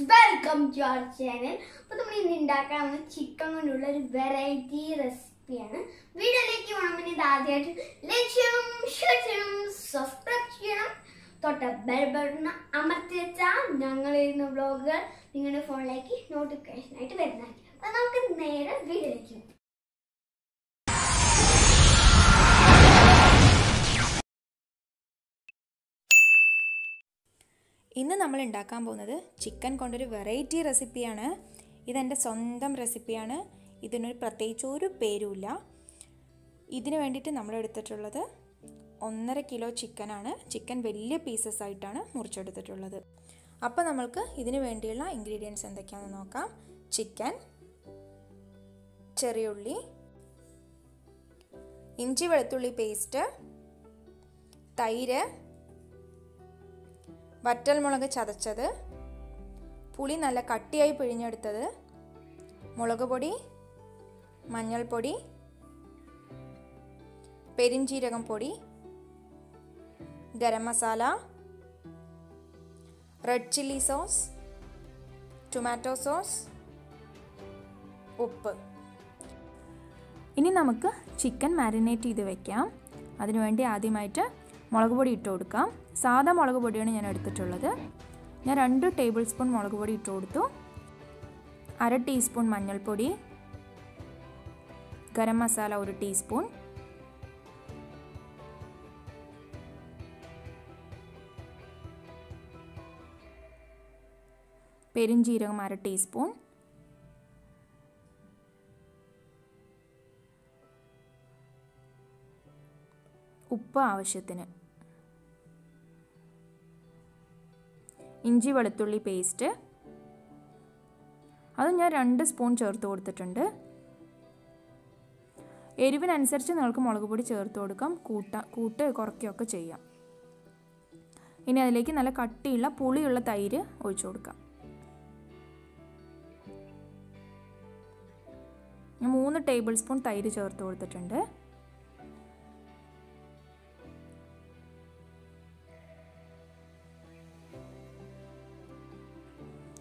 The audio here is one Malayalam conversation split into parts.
welcome to our channel. അപ്പോൾ നമ്മൾ ഇന്ന് ഉണ്ടാക്കാൻ പോകുന്ന ചിക്കൻ കൊണ്ടുള്ള ഒരു വെറൈറ്റി റെസിപ്പിയാണ്. വീഡിയോയിലേക്ക് പോകണമെങ്കിൽ ഇത് ആദ്യമായിട്ട് ലൈക്ക് ചെയ്യണം, ഷെയർ ചെയ്യണം, സബ്സ്ക്രൈബ് ചെയ്യണം, തൊട്ട ബെൽ ബട്ടൺ അമർത്തി വെച്ചാൽ ഞങ്ങൾ ചെയ്യുന്ന വ്ളോഗുകൾ നിങ്ങളുടെ ഫോണിലേക്ക് നോട്ടിഫിക്കേഷൻ ആയിട്ട് വരുന്നതായിരിക്കും. അപ്പോൾ നമുക്ക് നേരെ വീഡിയോയിലേക്ക് പോകാം. ഇന്ന് നമ്മൾ ഉണ്ടാക്കാൻ പോകുന്നത് ചിക്കൻ കൊണ്ടൊരു വെറൈറ്റി റെസിപ്പിയാണ്. ഇതെൻ്റെ സ്വന്തം റെസിപ്പിയാണ്. ഇതിനൊരു പ്രത്യേകിച്ച് ഒരു പേരുമില്ല. ഇതിന് വേണ്ടിയിട്ട് നമ്മൾ എടുത്തിട്ടുള്ളത് 1.5 കിലോ ചിക്കനാണ്. ചിക്കൻ വലിയ പീസസ് ആയിട്ടാണ് മുറിച്ചെടുത്തിട്ടുള്ളത്. അപ്പോൾ നമ്മൾക്ക് ഇതിന് വേണ്ടിയുള്ള ഇൻഗ്രീഡിയൻസ് എന്തൊക്കെയാണെന്ന് നോക്കാം. ചിക്കൻ, ചെറിയ ഉള്ളി, ഇഞ്ചി വെളുത്തുള്ളി പേസ്റ്റ്, തൈര്, വറ്റൽമുളക് ചതച്ചത്, പുളി നല്ല കട്ടിയായി പിഴിഞ്ഞെടുത്തത്, മുളക് പൊടി, മഞ്ഞൾപ്പൊടി, പെരിഞ്ജീരകം പൊടി, garam masala, red chilli sauce, tomato sauce, ഉപ്പ്. ഇനി നമുക്ക് ചിക്കൻ മാരിനേറ്റ് ചെയ്ത് വെക്കാം. അതിനുവേണ്ടി ആദ്യമായിട്ട് മുളക് പൊടി ഇട്ട് കൊടുക്കാം. സാധാ മുളക് പൊടിയാണ് ഞാൻ എടുത്തിട്ടുള്ളത്. ഞാൻ 2 ടേബിൾ സ്പൂൺ മുളക് പൊടി ഇട്ട് കൊടുത്തു. 1/2 ടീസ്പൂൺ മഞ്ഞൾപ്പൊടി, ഗരം മസാല 1 ടീസ്പൂൺ, പെരിഞ്ജീരകം 1/2 ടീസ്പൂൺ, ഉപ്പ് ആവശ്യത്തിന്, ഇഞ്ചി വെളുത്തുള്ളി പേസ്റ്റ് അത് ഞാൻ 2 സ്പൂൺ ചേർത്ത് കൊടുത്തിട്ടുണ്ട്. എരിവിനനുസരിച്ച് നിങ്ങൾക്ക് മുളക് പൊടി ചേർത്ത് കൊടുക്കാം, കൂട്ട് കുറയ്ക്കുകയൊക്കെ ചെയ്യാം. ഇനി അതിലേക്ക് നല്ല കട്ടിയുള്ള പുളിയുള്ള തൈര് ഒഴിച്ചു കൊടുക്കാം. ഞാൻ 3 ടേബിൾ സ്പൂൺ തൈര് ചേർത്ത് കൊടുത്തിട്ടുണ്ട്.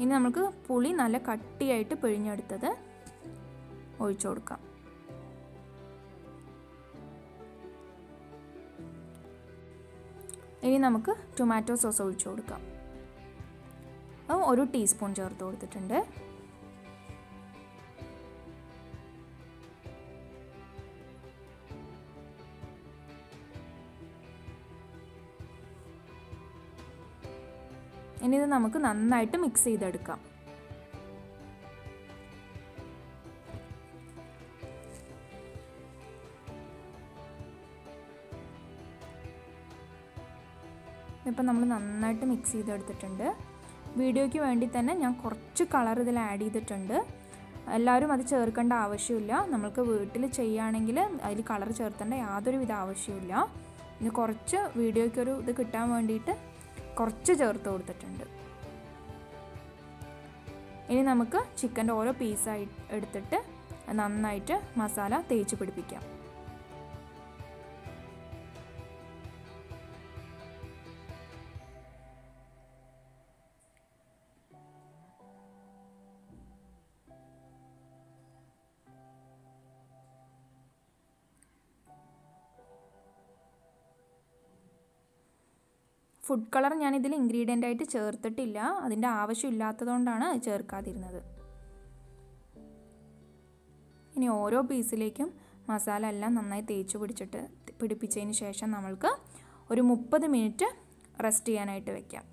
ഇനി നമുക്ക് പുളി നല്ല കട്ടിയായിട്ട് പിഴിഞ്ഞെടുത്തത് ഒഴിച്ചു കൊടുക്കാം. ഇനി നമുക്ക് ടൊമാറ്റോ സോസ് ഒഴിച്ചു കൊടുക്കാം. അത് 1 ടീസ്പൂൺ ചേർത്ത് കൊടുത്തിട്ടുണ്ട്. ഇനി ഇത് നമുക്ക് നന്നായിട്ട് മിക്സ് ചെയ്തെടുക്കാം. ഇപ്പം നമ്മൾ നന്നായിട്ട് മിക്സ് ചെയ്തെടുത്തിട്ടുണ്ട്. വീഡിയോയ്ക്ക് വേണ്ടി തന്നെ ഞാൻ കുറച്ച് കളർ ഇതിൽ ആഡ് ചെയ്തിട്ടുണ്ട്. എല്ലാവരും അത് ചേർക്കേണ്ട ആവശ്യമില്ല. നമ്മൾക്ക് വീട്ടിൽ ചെയ്യുകയാണെങ്കിൽ അതിൽ കളർ ചേർത്തേണ്ട യാതൊരുവിധ ആവശ്യമില്ല. ഇനി കുറച്ച് വീഡിയോയ്ക്കൊരു ഇത് കിട്ടാൻ വേണ്ടിയിട്ട് കുറച്ച് ചേർത്ത് കൊടുത്തിട്ടുണ്ട്. ഇനി നമുക്ക് ചിക്കൻ്റെ ഓരോ പീസായി എടുത്തിട്ട് നന്നായിട്ട് മസാല തേച്ച് പിടിപ്പിക്കാം. ഫുഡ് കളർ ഞാനിതിൽ ഇൻഗ്രീഡിയൻ്റ് ആയിട്ട് ചേർത്തിട്ടില്ല. അതിൻ്റെ ആവശ്യമില്ലാത്തതുകൊണ്ടാണ് ചേർക്കാതിരുന്നത്. ഇനി ഓരോ പീസിലേക്കും മസാല എല്ലാം നന്നായി തേച്ച് പിടിപ്പിച്ചതിന് ശേഷം നമ്മൾക്ക് ഒരു 30 മിനിറ്റ് റെസ്റ്റ് ചെയ്യാനായിട്ട് വെക്കാം.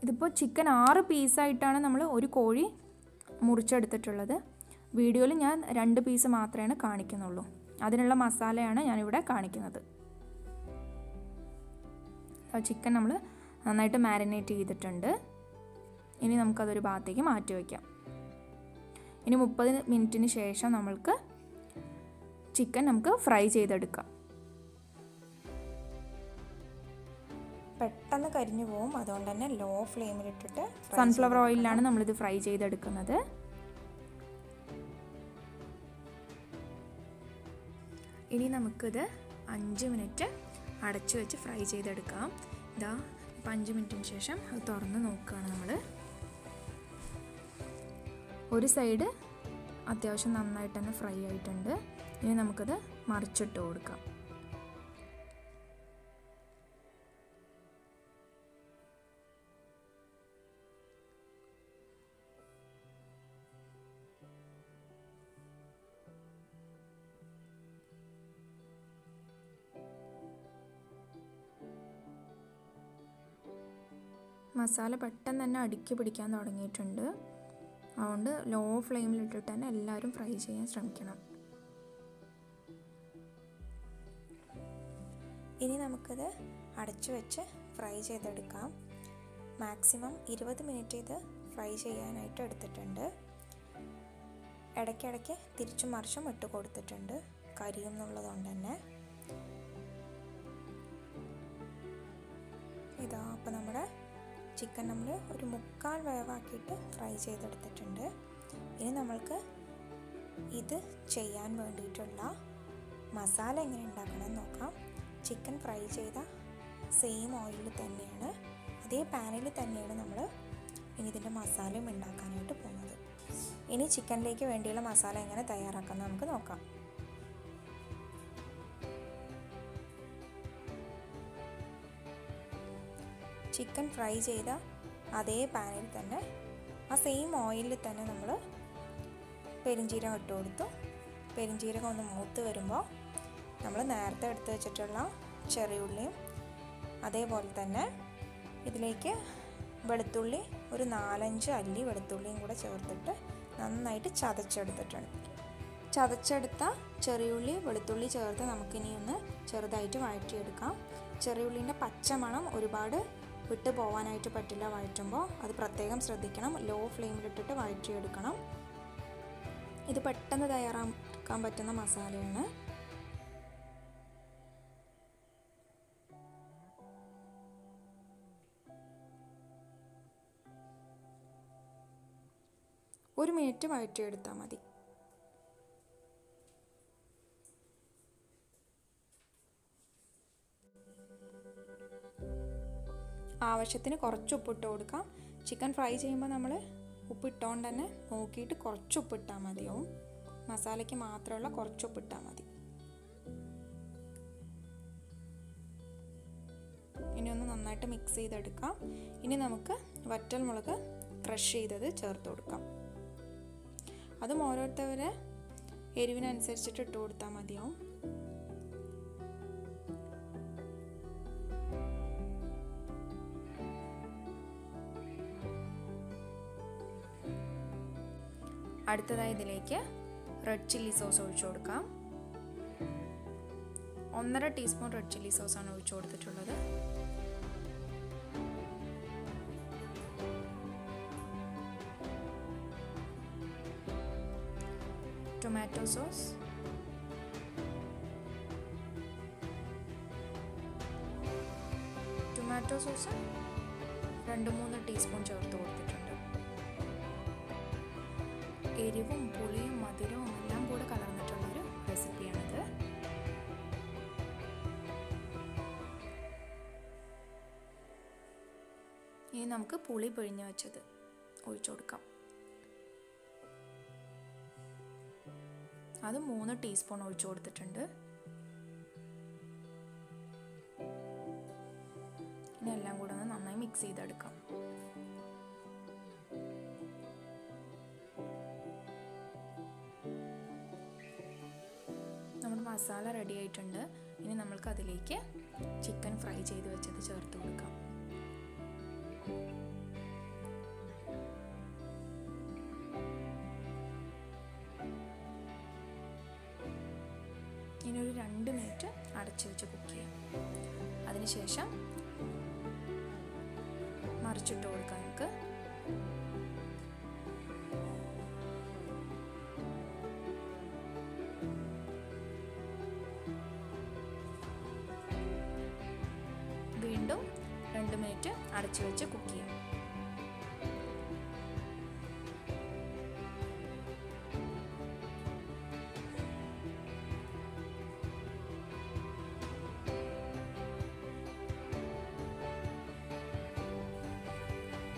ഇതിപ്പോൾ ചിക്കൻ 6 പീസായിട്ടാണ് നമ്മൾ ഒരു കോഴി മുറിച്ചെടുത്തിട്ടുള്ളത്. വീഡിയോയിൽ ഞാൻ 2 പീസ് മാത്രമേ കാണിക്കുന്നുള്ളൂ. അതിനുള്ള മസാലയാണ് ഞാനിവിടെ കാണിക്കുന്നത്. ചിക്കൻ നമ്മൾ നന്നായിട്ട് മാരിനേറ്റ് ചെയ്തിട്ടുണ്ട്. ഇനി നമുക്കതൊരു ഭാഗത്തേക്ക് മാറ്റി വയ്ക്കാം. ഇനി 30 മിനിറ്റിന് ശേഷം നമ്മൾക്ക് ചിക്കൻ നമുക്ക് ഫ്രൈ ചെയ്തെടുക്കാം. പെട്ടെന്ന് കരിഞ്ഞു പോകും. അതുകൊണ്ട് തന്നെ ലോ ഫ്ലെയിമിലിട്ടിട്ട് സൺഫ്ലവർ ഓയിലാണ് നമ്മളിത് ഫ്രൈ ചെയ്തെടുക്കുന്നത്. ഇനി നമുക്കിത് 5 മിനിറ്റ് അടച്ചു വെച്ച് ഫ്രൈ ചെയ്തെടുക്കാം. ഇതാ 5 മിനിറ്റിന് ശേഷം അത് തുറന്ന് നോക്കുകയാണ് നമ്മൾ. ഒരു സൈഡ് അത്യാവശ്യം നന്നായിട്ട് തന്നെ ഫ്രൈ ആയിട്ടുണ്ട്. ഇനി നമുക്കത് മറിച്ചിട്ട് കൊടുക്കാം. മസാല പെട്ടെന്ന് തന്നെ അടുക്കി പിടിക്കാൻ തുടങ്ങിയിട്ടുണ്ട്. അതുകൊണ്ട് ലോ ഫ്ലെയിമിലിട്ടിട്ട് തന്നെ എല്ലാവരും ഫ്രൈ ചെയ്യാൻ ശ്രമിക്കണം. ഇനി നമുക്കിത് അടച്ചു വെച്ച് ഫ്രൈ ചെയ്തെടുക്കാം. മാക്സിമം 20 മിനിറ്റ് ഇത് ഫ്രൈ ചെയ്യാനായിട്ട് എടുത്തിട്ടുണ്ട്. ഇടയ്ക്കിടയ്ക്ക് തിരിച്ചും മറിച്ചും ഇട്ട് കൊടുത്തിട്ടുണ്ട്, കരിയും എന്നുള്ളതുകൊണ്ട് തന്നെ. ഇതാ അപ്പോൾ നമ്മുടെ ചിക്കൻ നമ്മൾ ഒരു 1/4 വേവാക്കിയിട്ട് ഫ്രൈ ചെയ്തെടുത്തിട്ടുണ്ട്. ഇനി നമ്മൾക്ക് ഇത് ചെയ്യാൻ വേണ്ടിയിട്ടുള്ള മസാല എങ്ങനെ ഉണ്ടാക്കണമെന്ന് നോക്കാം. ചിക്കൻ ഫ്രൈ ചെയ്ത സെയിം ഓയിലിൽ തന്നെയാണ്, അതേ പാനിൽ തന്നെയാണ് നമ്മൾ ഇനി ഇതിൻ്റെ മസാലയും ഉണ്ടാക്കാനായിട്ട് പോകുന്നത്. ഇനി ചിക്കനിലേക്ക് വേണ്ടിയുള്ള മസാല എങ്ങനെ തയ്യാറാക്കാമെന്ന് നമുക്ക് നോക്കാം. ചിക്കൻ ഫ്രൈ ചെയ്ത അതേ പാനിൽ തന്നെ ആ സെയിം ഓയിലിൽ തന്നെ നമ്മൾ പെരിഞ്ജീരകം ഇട്ട് കൊടുത്തു. പെരിഞ്ജീരകം ഒന്ന് മൂത്ത് വരുമ്പോൾ നമ്മൾ നേരത്തെ എടുത്ത് വെച്ചിട്ടുള്ള ചെറിയുള്ളിയും അതേപോലെ തന്നെ ഇതിലേക്ക് വെളുത്തുള്ളി ഒരു 4-5 അല്ലി വെളുത്തുള്ളിയും കൂടെ ചേർത്തിട്ട് നന്നായിട്ട് ചതച്ചെടുത്തിട്ടുണ്ട്. ചതച്ചെടുത്ത ചെറിയുള്ളി വെളുത്തുള്ളി ചേർത്ത് നമുക്കിനി ഒന്ന് ചെറുതായിട്ട് വഴറ്റിയെടുക്കാം. ചെറിയുള്ളിൻ്റെ പച്ചമണം ഒരുപാട് വിട്ട് പോകാനായിട്ട് പറ്റില്ല. വഴറ്റുമ്പോൾ അത് പ്രത്യേകം ശ്രദ്ധിക്കണം. ലോ ഫ്ലെയിമിലിട്ടിട്ട് വഴറ്റിയെടുക്കണം. ഇത് പെട്ടെന്ന് തയ്യാറാക്കാൻ പറ്റുന്ന മസാലയാണ്. ഒരു മിനിറ്റ് വഴറ്റിയെടുത്താൽ മതി. ആവശ്യത്തിന് കുറച്ച് ഉപ്പിട്ട് കൊടുക്കാം. ചിക്കൻ ഫ്രൈ ചെയ്യുമ്പോൾ നമ്മൾ ഉപ്പിട്ടുകൊണ്ട് തന്നെ നോക്കിയിട്ട് കുറച്ച് ഉപ്പിട്ടാൽ മതിയാവും. മസാലയ്ക്ക് മാത്രമുള്ള കുറച്ച് ഉപ്പിട്ടാൽ മതി. ഇനി ഒന്ന് നന്നായിട്ട് മിക്സ് ചെയ്തെടുക്കാം. ഇനി നമുക്ക് വറ്റൽമുളക് ക്രഷ് ചെയ്തത് ചേർത്ത് കൊടുക്കാം. അതും ഓരോരുത്തവരെ എരിവിനനുസരിച്ചിട്ട് ഇട്ട് കൊടുത്താൽ മതിയാവും. അടുത്തതായി ഇതിലേക്ക് റെഡ് ചില്ലി സോസ് ഒഴിച്ചു കൊടുക്കാം. 1.5 ടീസ്പൂൺ റെഡ് ചില്ലി സോസാണ് ഒഴിച്ചു കൊടുത്തിട്ടുള്ളത്. Tomato sauce, tomato sauce 2-3 teaspoon ചേർത്ത് കൊടുത്തിട്ടുണ്ട്. എരിവും പുളിയും മധുരവും എല്ലാം കൂടെ കലർന്നിട്ടുള്ളൊരു റെസിപ്പിയാണിത്. ഇനി നമുക്ക് പുളി പിഴിഞ്ഞ് വെച്ചത് ഒഴിച്ചു കൊടുക്കാം. അത് 3 ടീസ്പൂൺ ഒഴിച്ചു കൊടുത്തിട്ടുണ്ട്. ഇനി എല്ലാം കൂടെ ഒന്ന് നന്നായി മിക്സ് ചെയ്തെടുക്കാം. നമ്മുടെ മസാല റെഡി ആയിട്ടുണ്ട്. ഇനി നമ്മൾക്ക് അതിലേക്ക് ചിക്കൻ ഫ്രൈ ചെയ്ത് വെച്ചത് ചേർത്ത് കൊടുക്കാം. ഇനി ഒരു 2 മിനിറ്റ് അടച്ചു വെച്ച് കുക്ക് ചെയ്യാം. അതിനുശേഷം മറിച്ചിട്ട് കൊടുക്കാം. നമുക്ക് വീണ്ടും 2 മിനിറ്റ് അടച്ചു വെച്ച് കുക്ക് ചെയ്യാം.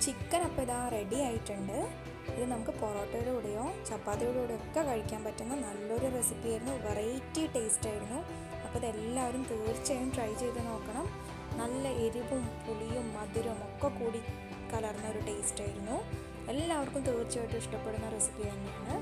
ചിക്കൻ അപ്പോൾ ഇതാ റെഡി ആയിട്ടുണ്ട്. ഇത് നമുക്ക് പൊറോട്ടയുടെ കൂടെയോ ചപ്പാത്തിയുടെ കൂടെയോ ഒക്കെ കഴിക്കാൻ പറ്റുന്ന നല്ലൊരു റെസിപ്പി ആയിരുന്നു. വെറൈറ്റി ടേസ്റ്റ് ആയിരുന്നു. അപ്പോൾ ഇതെല്ലാവരും തീർച്ചയായും ട്രൈ ചെയ്ത് നോക്കണം. നല്ല എരിവും പുളിയും മധുരവും ഒക്കെ കൂടി കലർന്ന ഒരു ടേസ്റ്റ് ആയിരുന്നു. എല്ലാവർക്കും തീർച്ചയായിട്ടും ഇഷ്ടപ്പെടുന്ന റെസിപ്പി തന്നെയാണ്.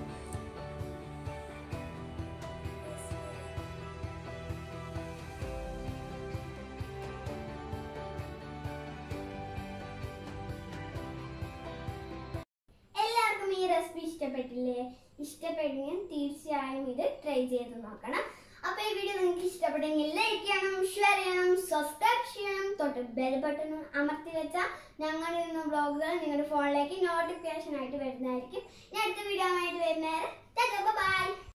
ഈ റെസിപ്പി ഇഷ്ടപ്പെട്ടെങ്കിൽ തീർച്ചയായും ഇത് ട്രൈ ചെയ്ത് നോക്കണം. അപ്പൊ ഈ വീഡിയോ നിങ്ങൾക്ക് ഇഷ്ടപ്പെട്ടെങ്കിൽ ലൈക്ക് ചെയ്യണം, ഷെയർ ചെയ്യണം, സബ്സ്ക്രൈബ് ചെയ്യണം, തൊട്ട് ബെൽ ബട്ടൺ അമർത്തി വെച്ചാൽ ഞങ്ങളുടെ വ്ലോഗുകൾ നിങ്ങളുടെ ഫോണിലേക്ക് നോട്ടിഫിക്കേഷൻ ആയിട്ട് വരുന്നതായിരിക്കും. ഞാൻ അടുത്ത വീഡിയോ ആയിട്ട് വരുന്നേരം ബൈ.